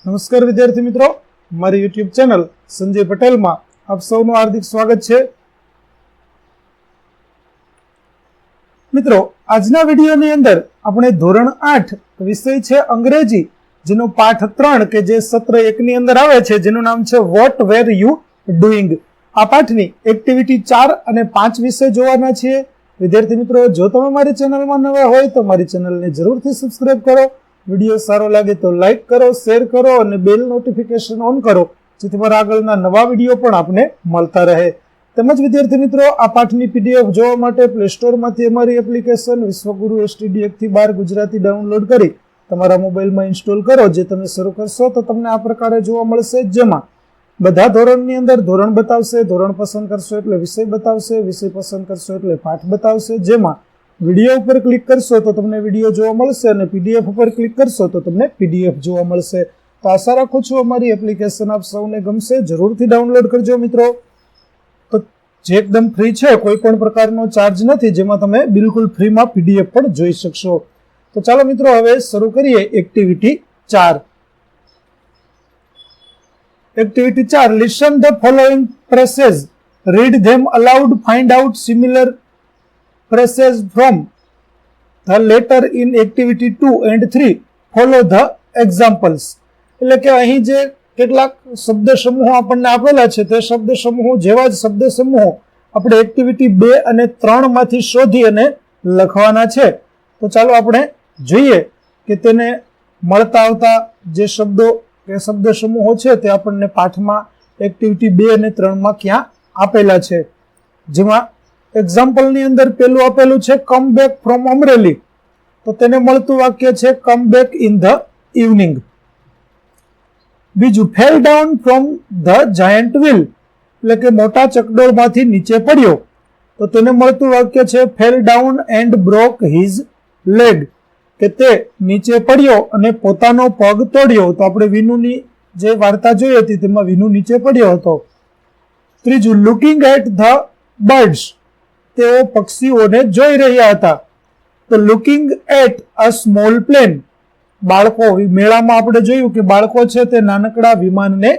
નમસ્કાર વિદ્યાર્થી મિત્રો, મારી યુટ્યુબ ચેનલ સંજય પટેલમાં આપ સૌનું હાર્દિક સ્વાગત છે. મિત્રો, આજના વિડીયોની અંદર આપણે ધોરણ 8 વિષય છે અંગ્રેજી, જેનો પાઠ 3 કે જે સત્ર 1 ની અંદર આવે છે, જેનું નામ છે વોટ વેર યુ ડુઈંગ. આ પાઠની એક્ટિવિટી 4 અને 5 વિષય જોવાના છીએ. વિદ્યાર્થી મિત્રો, જો તમે મારી ચેનલમાં નવા હોય તો મારી ચેનલને જરૂરથી સબસ્ક્રાઇબ કરો. વિડીયો સારો લાગે તો લાઈક કરો, શેર કરો અને બેલ નોટિફિકેશન ઓન કરો, જેથી મારા આગળના નવા વિડીયો પણ આપને મળતા રહે. તેમજ વિદ્યાર્થી મિત્રો, આ પાઠની પીડીએફ જોવા માટે પ્લે સ્ટોરમાંથી અમારી એપ્લિકેશન વિશ્વગુરુ STD 1 થી 12 ગુજરાતી ડાઉનલોડ કરી તમારા મોબાઈલમાં ઇન્સ્ટોલ કરો. જે તમે શરૂ કરશો તો તમને આ પ્રકારે જોવા મળશે, જેમાં બધા ધોરણની અંદર ધોરણ બતાવશે, ધોરણ પસંદ કરશો એટલે વિષય બતાવશે, વિષય પસંદ કરશો એટલે પાઠ બતાવશે. જેમાં વિડીયો ઉપર ક્લિક કરશો તો તમને વિડીયો જોવા મળશે અને પીડીએફ ઉપર ક્લિક કરશો તો તમને પીડીએફ જોવા મળશે. તો આશા રાખું છું અમારી એપ્લિકેશન આપ સૌને ગમશે. જરૂરથી ડાઉનલોડ કરજો મિત્રો. તો જે એકદમ ફ્રી છે, કોઈ પણ પ્રકારનો ચાર્જ નથી, જેમાં તમે બિલકુલ ફ્રીમાં પીડીએફ પણ જોઈ શકશો. તો ચાલો મિત્રો, હવે શરૂ કરીએ activity 4. Activity 4, listen the following phrases, read them aloud, find out similar phrases from the letter in activity 2 and 3, follow the examples. એટલે કે અહીં જે કેટલાક શબ્દ સમૂહો આપણને આપેલા છે, તે શબ્દ સમૂહો જેવા જ શબ્દ સમૂહો આપણે એક્ટિવિટી 2 અને 3 માંથી શોધી અને લખવાના છે. તો ચાલો આપણે જોઈએ કે તેને મળતા આવતા જે શબ્દો કે શબ્દ સમૂહો છે તે આપણને પાઠમાં એક્ટિવિટી 2 અને 3 માં ક્યાં આપેલા છે. જેમાં એક્ઝામ્પલ ની અંદર પેલું આપેલું છે કમ બેક ફ્રોમ અમરેલી. તો તેને મળતું વાક્ય છે come back in the evening. બીજું, fell down from the giant wheel, એટલે કે મોટા ચકડોળમાંથી નીચે પડ્યો. તો તેને મળતું વાક્ય છે fell down and broke his leg, કે તે નીચે પડ્યો અને પોતાનો પગ તોડ્યો. તો આપણે વિનુની જે વાર્તા જોઈ હતી તેમાં વિનુ નીચે પડ્યો હતો. ત્રીજું, લુકિંગ એટ ધ બર્ડ્સ, તેઓ પક્ષીઓને જોઈ રહ્યા હતા. તો looking at a small plane, બાળકો, મેળામાં આપણે જોયું કે બાળકો છે તે નાનકડા વિમાનને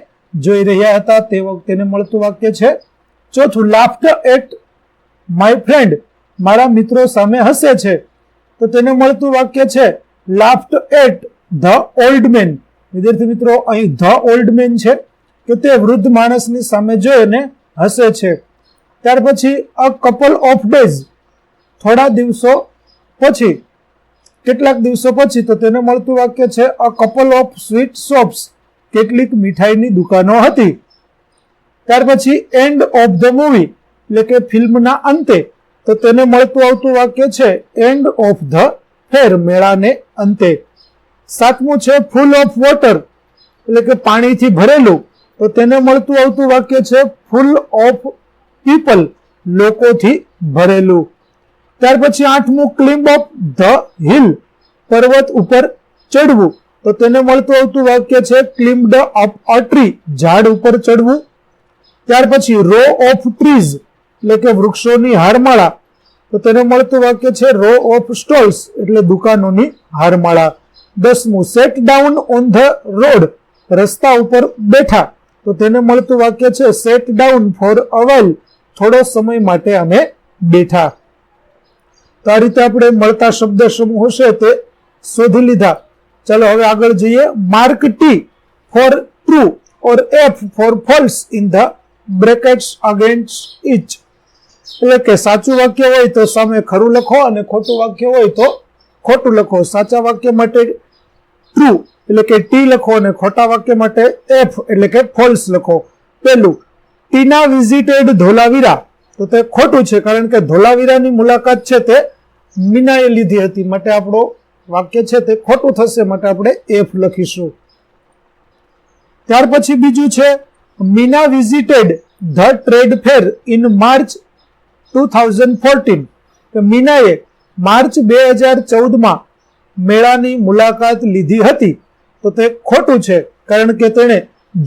જોઈ રહ્યા હતા. તે વખતે મળતું વાક્ય છે. ચોથું, લાફ્ટ એટ માય ફ્રેન્ડ, મારા મિત્રો સામે હસે છે. તો તેને મળતું વાક્ય છે laughed at the old man. વિદ્યાર્થી મિત્રો, અહીં ધ ઓલ્ડ મેન છે કે તે વૃદ્ધ માણસની સામે જોઈને હસે છે. ત્યાર પછી અ કપલ ઓફ ડેઝ, થોડા દિવસો પછી, કેટલાક દિવસો પછી. તો તેને મળતું વાક્ય છે a couple of sweet shops, કેટલીક મીઠાઈની દુકાનો હતી. ત્યાર પછી એન્ડ ઓફ ધ મૂવી, એટલે કે ફિલ્મના અંતે. તો તેને મળતું આવતું વાક્ય છે એન્ડ ઓફ ધ ફેર, મેળાને અંતે. સાતમું છે ફૂલ ઓફ વોટર, એટલે કે પાણીથી ભરેલું. તો તેને મળતું આવતું વાક્ય છે ફૂલ ઓફ પીપલ, લોકોથી ભરેલું. ત્યાર પછી આઠમું, ક્લિમ્બ અપ ધ હિલ, પર્વત ઉપર ચડવું. તો તેને મળતું આવતું વાક્ય છે ક્લિમ્બડ અપ અ ટ્રી, ઝાડ ઉપર ચડવું. ત્યાર પછી રો ઓફ ટ્રીઝ, એટલે કે વૃક્ષોની હારમાળા. તો તેને મળતું વાક્ય છે રો ઓફ સ્ટોલ્સ, એટલે દુકાનોની હારમાળા. 10મું, set down on the road, રસ્તા ઉપર બેઠા. તો તેને મળતું વાક્ય છે set down for a while, થોડો સમય માટે અમે બેઠા. તો આ રીતે આપણે મળતા શબ્દ સમૂહ છે તે શોધી લીધા. ચાલો હવે આગળ જઈએ. Mark T for true or F for false in the brackets against each, એટલે કે સાચું વાક્ય હોય તો સામે ખરું લખો અને ખોટું વાક્ય હોય તો ખોટું લખો. સાચા વાક્ય માટે ટ્રુ એટલે કે ટી લખો અને ખોટા વાક્ય માટે એફ એટલે કે ફોલ્સ લખો. પેલું, ટીના વિઝિટેડ ધોલાવીરા. તો તે ખોટું છે, કારણ કે ધોલાવીરાની મુલાકાત છે તે મીનાએ લીધી હતી, માટે આપણો વાક્ય છે તે ખોટું થશે, માટે આપણે એફ લખીશું. ત્યાર પછી બીજું છે Meena visited the trade fair in March 2014. કે મીનાએ માર્ચ 2014માં મેળાની મુલાકાત લીધી હતી. તો તે ખોટું છે, કારણ કે તેણે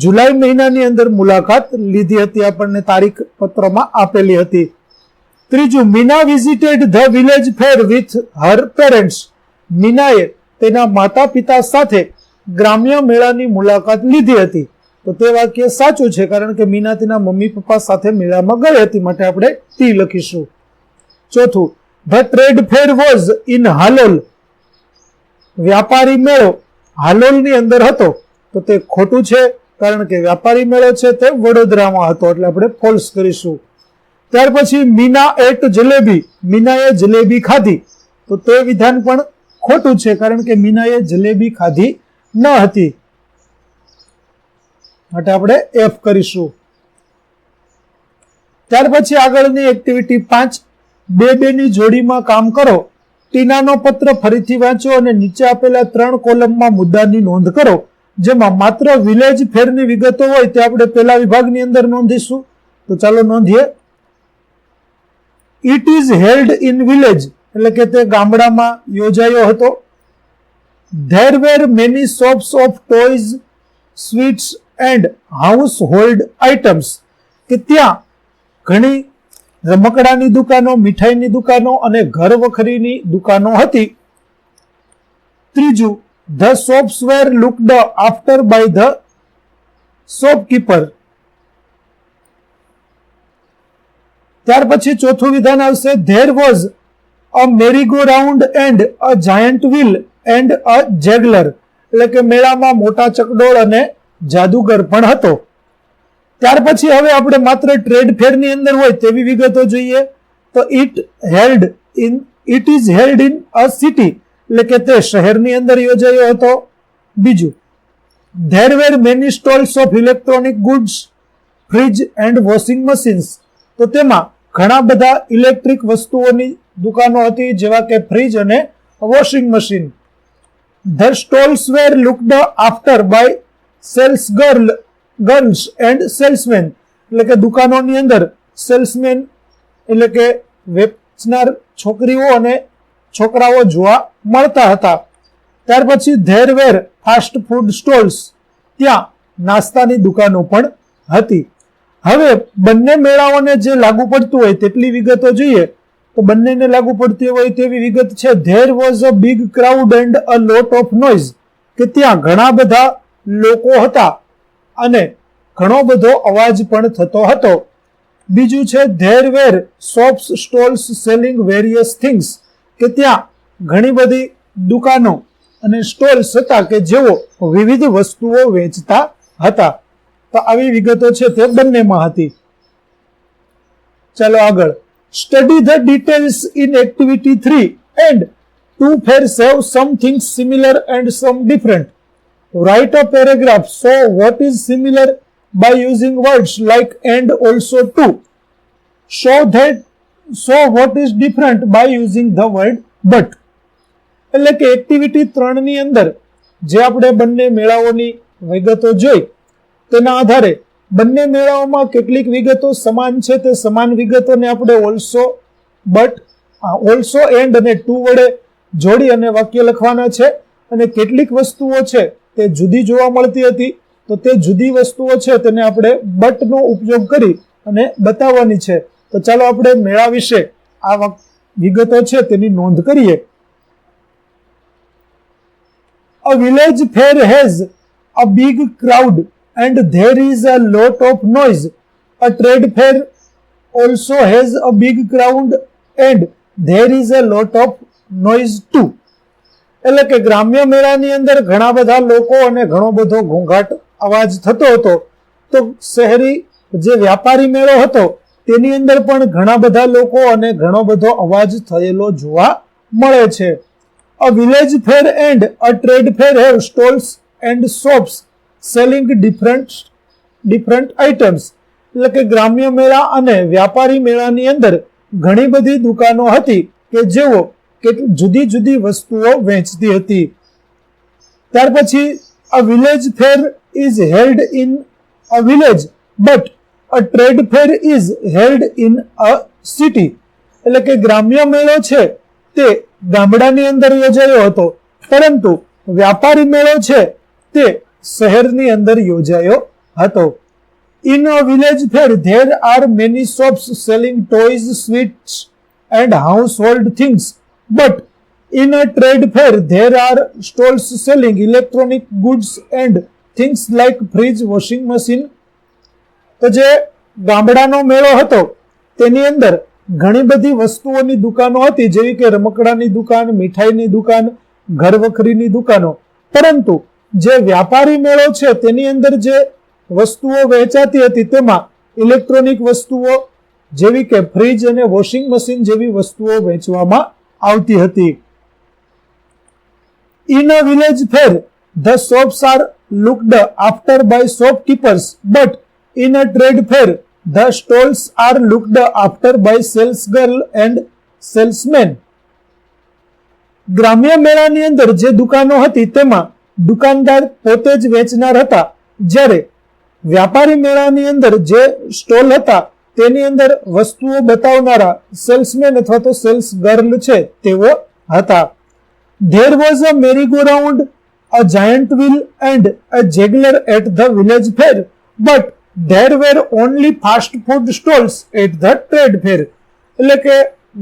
જુલાઈ મહિનાની અંદર મુલાકાત લીધી હતી, આપણને તારીખ પત્રમાં આપેલી હતી. ત્રીજું, Meena visited the village fair with her parents. મીનાએ તેના માતા પિતા સાથે ગ્રામ્ય મેળાની મુલાકાત લીધી હતી. તો તે વાક્ય સાચું છે, કારણ કે મીના તેના મમ્મી પપ્પા સાથે મેળામાં ગઈ હતી, માટે આપણે ટી લખીશું. ચોથું, the trade fair was in Halol. વ્યાપારી મેળો હાલોલની અંદર હતો. તો તે ખોટું છે, કારણ કે વ્યાપારી મેળો છે તે વડોદરામાં હતો, એટલે આપણે ફોલ્સ કરીશું. ત્યાર પછી મીના એટ જલેબી. મીનાએ જલેબી ખાધી. તો તે વિધાન પણ ખોટું છે, કારણ કે મીનાએ જલેબી ખાધી ન હતી, માટે આપણે એફ કરીશું. ત્યાર પછી આગળની એક્ટિવિટી 5, બે ની જોડીમાં કામ કરો. ટીનાનો પત્ર ફરીથી વાંચો અને નીચે આપેલા 3 કોલમમાં મુદ્દાની નોંધ કરો. જેમાં માત્ર વિલેજ ફેરની વિગતો હોય તે આપણે પહેલા વિભાગની અંદર નોંધીશું. તો ચાલો નોંધીએ. It is held in village, એટલે કે તે ગામડામાં યોજાયો હતો. There were many shops of toys, sweets and household items, કે ત્યાં ઘણી રમકડાની દુકાનો, મીઠાઈની દુકાનો અને ઘર વખરીની દુકાનો હતી. ત્રીજું, the shops were looked after by the shopkeeper. ત્યાર પછી ચોથું વિધાન આવશે, there was a merry go round and a giant wheel and a juggler, એટલે કે મેળામાં મોટા ચકડોળ અને જાદુગર પણ હતો. ત્યાર પછી હવે આપણે માત્ર ટ્રેડ ફેરની અંદર હોય તેવી વિગતો જોઈએ. તો it is held in a city, એટલે કે તે શહેરની અંદર યોજાયો હતો. બીજું, there were many stalls of electronic goods, fridge and washing machines. તો તેમાં ઘણા બધા ઇલેક્ટ્રિક વસ્તુઓની દુકાનો હતી, જેવા કે ફ્રીજ અને washing machine. The stalls were looked after by sales girls and salesman, એટલે કે દુકાનોની અંદર સેલ્સમેન એટલે કે વેચનાર છોકરીઓ અને છોકરાઓ જોવા મળતા હતા. ત્યાર પછી there were fast food stalls, ત્યાં નાસ્તાની દુકાનો પણ હતી. હવે બંને મેળાઓને જે લાગુ પડતું હોય તેટલી વિગતો જોઈએ. તો બંનેને લાગુ પડતી હોય તેવી વિગત છે, there was a big crowd and a lot of noise, કે ત્યાં ઘણા બધા લોકો હતા અને ઘણો બધો અવાજ પણ થતો હતો. બીજું છે, there were shops stalls selling various things, કે ત્યાં ઘણી બધી દુકાનો અને સ્ટોલ્સ હતા કે જેઓ વિવિધ વસ્તુઓ વેચતા હતા. તો આવી વિગતો છે તે બંનેમાં હતી. ચાલો આગળ. Study the details in activity 3 and 2 fairs have some things similar and some different. Write a paragraph. So what is similar by using words like and, also, to. So what is different by using the word but. એટલે કે activity 3 ની અંદર જે આપણે બંને મેળાઓની વિગતો જોઈ તેના આધારે બંને મેળાઓમાં કેટલીક વિગતો સમાન છે, તે સમાન વિગતોને આપણે ઓલ્સો, બટ, ઓલ્સો, એન્ડ અને ટુ વડે જોડી અને વાક્ય લખવાના છે. અને કેટલીક વસ્તુઓ છે તે જુદી જોવા મળતી હતી, તો તે જુદી વસ્તુઓ છે તેને આપણે બટનો ઉપયોગ કરી અને બતાવવાની છે. તો ચાલો આપણે મેળા વિશે આ વિગતો છે તેની નોંધ કરીએ. A village fair has a big crowd and there is a lot of noise. A trade fair also has a big crowd and there is a lot of noise too. એટલે કે ગ્રામ્ય મેળાની અંદર ઘણા બધા લોકો અને ઘણો બધો ઘોંઘાટ અવાજ થતો હતો. તો શહેરી જે વ્યાપારી મેળો હતો તેની અંદર પણ ઘણા બધા લોકો અને ઘણો બધો અવાજ થયેલો જોવા મળે છે. A village fair and a trade fair have stalls and shops selling different items. એટલે કે ગ્રામ્ય મેળા અને વ્યાપારી મેળાની અંદર ઘણી બધી દુકાનો હતી કે જેઓ જુદી જુદી વસ્તુઓ વેચતી હતી. ત્યાર પછી a village fair is held in a village but a trade fair is held in a city. એટલે કે ગ્રામ્ય મેળો છે તે ગામડાની અંદર યોજાયો હતો, પરંતુ વ્યાપારી મેળો છે તે શહેરની અંદર યોજાયો હતો. In a village fair there are many shops selling toys, sweets and household things, but In a trade fair, there are stalls selling electronic goods and things like fridge, washing machine. તો જે ગામડાનો મેળો હતો તેની અંદર ઘણી બધી વસ્તુઓની દુકાનો હતી, જેવી કે રમકડાની દુકાન, મીઠાઈની દુકાન, ઘરવખરીની દુકાનો. પરંતુ જે વ્યાપારી મેળો છે તેની અંદર જે વસ્તુઓ વેચાતી હતી તેમાં ઇલેક્ટ્રોનિક વસ્તુઓ જેવી કે ફ્રીજ અને વોશિંગ મશીન જેવી વસ્તુઓ વેચવામાં આવતી હતી. In a village fair, the shops are looked after by shopkeepers, but in a trade fair, the stalls are looked after by sales girl and salesmen. ગ્રામ્ય મેળાની અંદર જે દુકાનો હતી તેમાં દુકાનદાર પોતે જ વેચનાર હતા, જ્યારે વ્યાપારી મેળાની અંદર જે સ્ટોલ હતા તેની અંદર વસ્તુઓ બતાવનારા સેલ્સમેન અથવા તો સેલ્સ ગર્લ છે તેઓ હતા. There was a merry-go-round, a giant wheel and a juggler at the village fair, but there were only fast food stalls at the trade fair. એટલે કે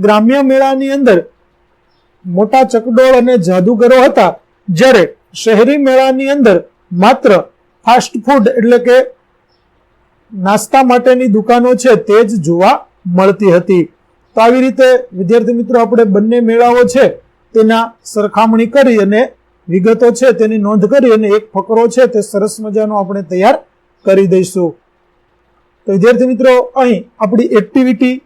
ગ્રામ્ય મેળાની અંદર મોટા ચકડોળ અને જાદુગરો હતા, જ્યારે શહેરી મેળાની અંદર માત્ર ફાસ્ટ ફૂડ એટલે કે નાસ્તા માટેની દુકાનો છે તે જ જોવા મળતી હતી. તો આવી રીતે વિદ્યાર્થી મિત્રો આપણે બંને મેળાઓ છે તેના સરખામણી કરી અને વિગતો છે તેની નોંધ કરી અને એક ફકરો છે તે સરસ મજાનો આપણે તૈયાર કરી દઈશું. તો વિદ્યાર્થી મિત્રો અહીં આપણી એક્ટિવિટી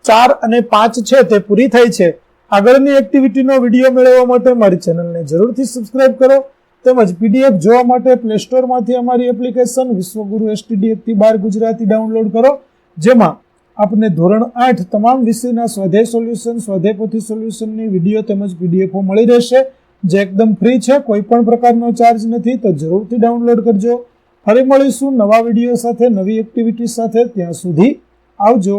4 અને 5 છે તે પૂરી થઈ છે. આગળની એક્ટિવિટીનો વિડીયો મેળવવા માટે મારી ચેનલને જરૂરથી સબસ્ક્રાઇબ કરો, તેમજ પીડીએફ જોવા માટે પ્લે સ્ટોરમાંથી અમારી એપ્લિકેશન વિશ્વગુરુ STD1 થી 12 ગુજરાતી ડાઉનલોડ કરો, જેમાં આપને ધોરણ 8 તમામ વિષયના સ્વાધ્યાય સોલ્યુશન, સ્વાધ્યાય પોથી સોલ્યુશનની વિડીયો તેમજ પીડીએફો મળી રહેશે, જે એકદમ ફ્રી છે, કોઈ પણ પ્રકારનો ચાર્જ નથી. તો જરૂરથી ડાઉનલોડ કરજો. ફરી મળીશું નવા વિડીયો સાથે, નવી એક્ટિવિટી સાથે. ત્યાં સુધી આવજો.